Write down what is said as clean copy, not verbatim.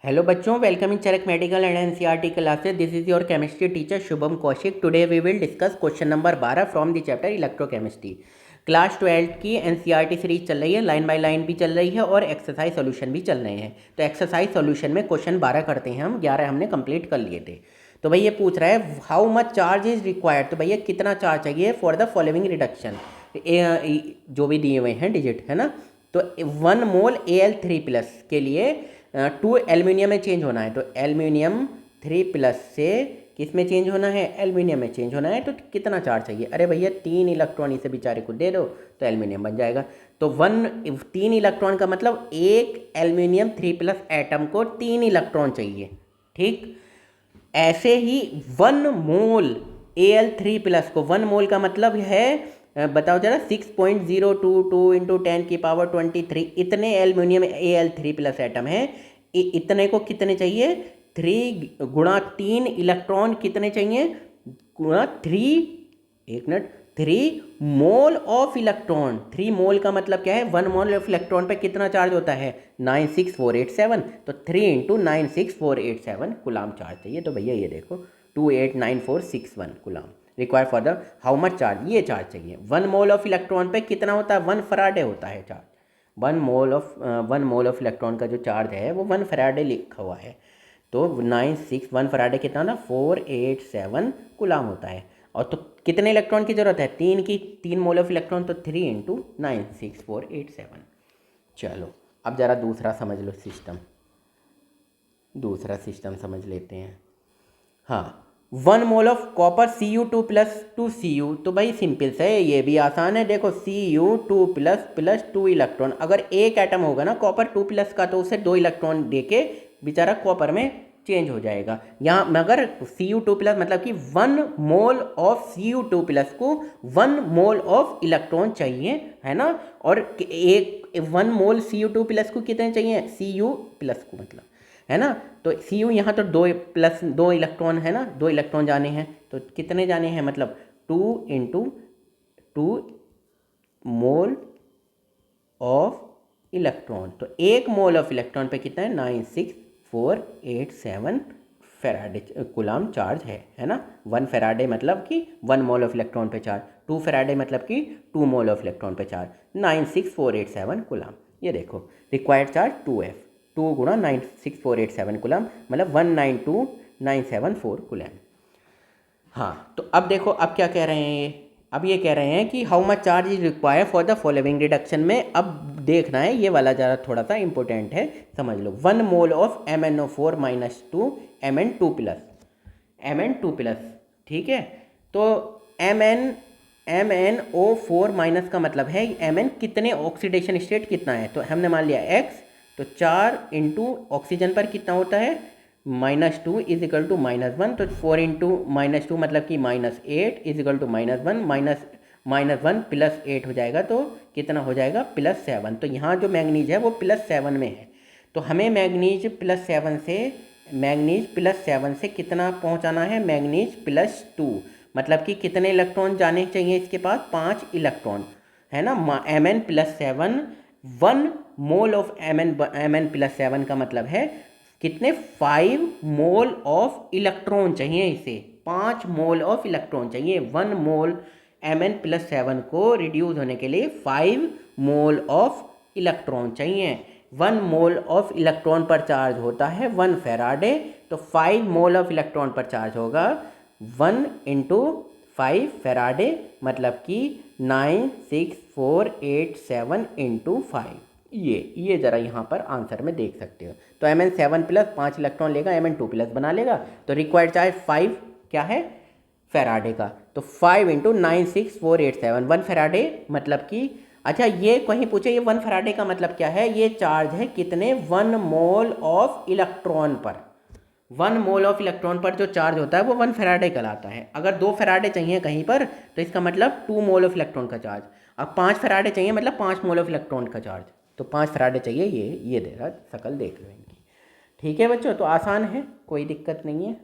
Hello बच्चों, welcome in Charak medical and NCERT classes. This is your chemistry teacher Shubham Kaushik. Today we will discuss question number 12 from the chapter electrochemistry. Class 12 की NCERT series चल रही है, line by line भी चल रही है और एक्सरसाइज सॉल्यूशन भी चल रहे हैं। तो एक्सरसाइज सॉल्यूशन में क्वेश्चन 12 करते हैं हम, 11 हमने कंप्लीट कर लिए थे। तो भाई ये पूछ रहा है how much charge is required. तो भैया कितना चार्ज चाहिए फॉर द फॉलोइंग रिडक्शन, जो भी दिए हुए हैं डिजिट, है ना। तो 1 मोल Al3+ के लिए 2 एल्यूमिनियम में चेंज होना है। तो एल्यूमिनियम 3+ से किस में चेंज होना है? एल्यूमिनियम में चेंज होना है। तो कितना चार्ज चाहिए? अरे भैया 3 इलेक्ट्रॉन इसे बेचारे को दे दो तो एल्यूमिनियम बन जाएगा। तो 3 इलेक्ट्रॉन का मतलब एक एल्यूमिनियम 3+ एटम को 3 इलेक्ट्रॉन चाहिए, ठीक। ऐसे ही 1 मोल Al3+ को, 1 मोल का मतलब है, बताओ जरा, 6.022 इंटू 10⁻23 इतने एल्यूमिनियम Al3+ एटम है। इतने को कितने चाहिए? 3 गुणा 3 इलेक्ट्रॉन कितने चाहिए? गुणा 3, एक मिनट, 3 मोल ऑफ इलेक्ट्रॉन। 3 मोल का मतलब क्या है? 1 मोल ऑफ इलेक्ट्रॉन पे कितना चार्ज होता है? 96487। तो 3 इंटू 96487 कुलाम चार्ज चाहिए। तो भैया ये देखो 289461 कुलाम require for the how much charge, ये चार्ज चाहिए। 1 मोल ऑफ इलेक्ट्रॉन पे कितना होता है? 1 फराडे होता है चार्ज। 1 मोल ऑफ इलेक्ट्रॉन का जो चार्ज है वो 1 फराडे लिखा हुआ है। तो 1 फराडे कितना ना 487 कुलाम होता है। और तो कितने इलेक्ट्रॉन की जरूरत है? 3 मोल ऑफ इलेक्ट्रॉन, तो 3 इंटू 96487। चलो अब ज़रा दूसरा समझ लो सिस्टम, दूसरा सिस्टम समझ लेते हैं। हाँ, 1 मोल ऑफ कॉपर Cu2+2Cu। तो भाई सिंपल से ये भी आसान है। देखो Cu2++ 2 इलेक्ट्रॉन, अगर एक एटम होगा ना कॉपर 2+ का तो उसे 2 इलेक्ट्रॉन देके बेचारा कॉपर में चेंज हो जाएगा। यहाँ मगर Cu2+ मतलब कि 1 मोल ऑफ Cu2+ को 1 मोल ऑफ इलेक्ट्रॉन चाहिए, है ना। और एक 1 मोल Cu2+ को कितने चाहिए? Cu+ को मतलब, है ना। तो Cu यहाँ तो 2 इलेक्ट्रॉन है ना, 2 इलेक्ट्रॉन जाने हैं। तो कितने जाने हैं? मतलब 2 इंटू 2 मोल ऑफ इलेक्ट्रॉन। तो 1 मोल ऑफ इलेक्ट्रॉन पे कितना है? 96487 फेराडे कुलाम चार्ज है ना। 1 फेराडे मतलब कि 1 मोल ऑफ इलेक्ट्रॉन पे चार्ज, 2 फेराडे मतलब कि 2 मोल ऑफ इलेक्ट्रॉन पे चार्ज, 96487 कुलाम। ये देखो रिक्वायर्ड चार्ज 2F, 2 गुणा 96487 कुलाम मतलब 192974 कुलाम। हाँ, तो अब देखो अब क्या कह रहे हैं ये? अब ये कह रहे हैं कि how much charge is require for the following reduction में। अब देखना है ये वाला ज़रा थोड़ा सा इंपॉर्टेंट है, समझ लो। 1 मोल ऑफ MnO4-2 Mn2+, ठीक है। तो MnO4- का मतलब है Mn कितने ऑक्सीडेशन स्टेट कितना है। तो हमने मान लिया X, तो 4 इंटू ऑक्सीजन पर कितना होता है? -2 इज इक्वल टू -1। तो 4 इंटू -2 मतलब कि -8 इज इक्वल टू -1, -1 +8 हो जाएगा। तो कितना हो जाएगा? +7। तो यहाँ जो मैग्नीज है वो +7 में है। तो हमें मैग्नीज +7 से कितना पहुँचाना है? मैग्नीज +2 मतलब कि कितने इलेक्ट्रॉन जाने चाहिए इसके पास? 5 इलेक्ट्रॉन, है ना। Mn+7, 1 मोल ऑफ Mn+7 का मतलब है कितने? 5 मोल ऑफ इलेक्ट्रॉन चाहिए इसे, 5 मोल ऑफ इलेक्ट्रॉन चाहिए। 1 मोल Mn+7 को रिड्यूस होने के लिए 5 मोल ऑफ इलेक्ट्रॉन चाहिए। 1 मोल ऑफ इलेक्ट्रॉन पर चार्ज होता है 1 फेराडे। तो 5 मोल ऑफ इलेक्ट्रॉन पर चार्ज होगा 1 इंटू 5 फेराडे मतलब कि 96487 इंटू 5। ये ज़रा यहाँ पर आंसर में देख सकते हो। तो Mn7+ 5 इलेक्ट्रॉन लेगा, Mn2+ बना लेगा। तो रिक्वायर्ड चार्ज 5 क्या है? फेराडे का। तो 5 इंटू 96487, 1 फेराडे मतलब कि, अच्छा ये कहीं पूछे ये 1 फेराडे का मतलब क्या है? ये चार्ज है कितने? 1 मोल ऑफ इलेक्ट्रॉन पर। 1 मोल ऑफ इलेक्ट्रॉन पर जो चार्ज होता है वो 1 फेराडे कहलाता है। अगर 2 फेराडे चाहिए कहीं पर तो इसका मतलब 2 मोल ऑफ इलेक्ट्रॉन का चार्ज। अब 5 फेराडे चाहिए मतलब 5 मोल ऑफ इलेक्ट्रॉन का चार्ज। तो 5 फराडे चाहिए, ये दे रहा, शकल देख लो इनकी। ठीक है बच्चों, तो आसान है, कोई दिक्कत नहीं है।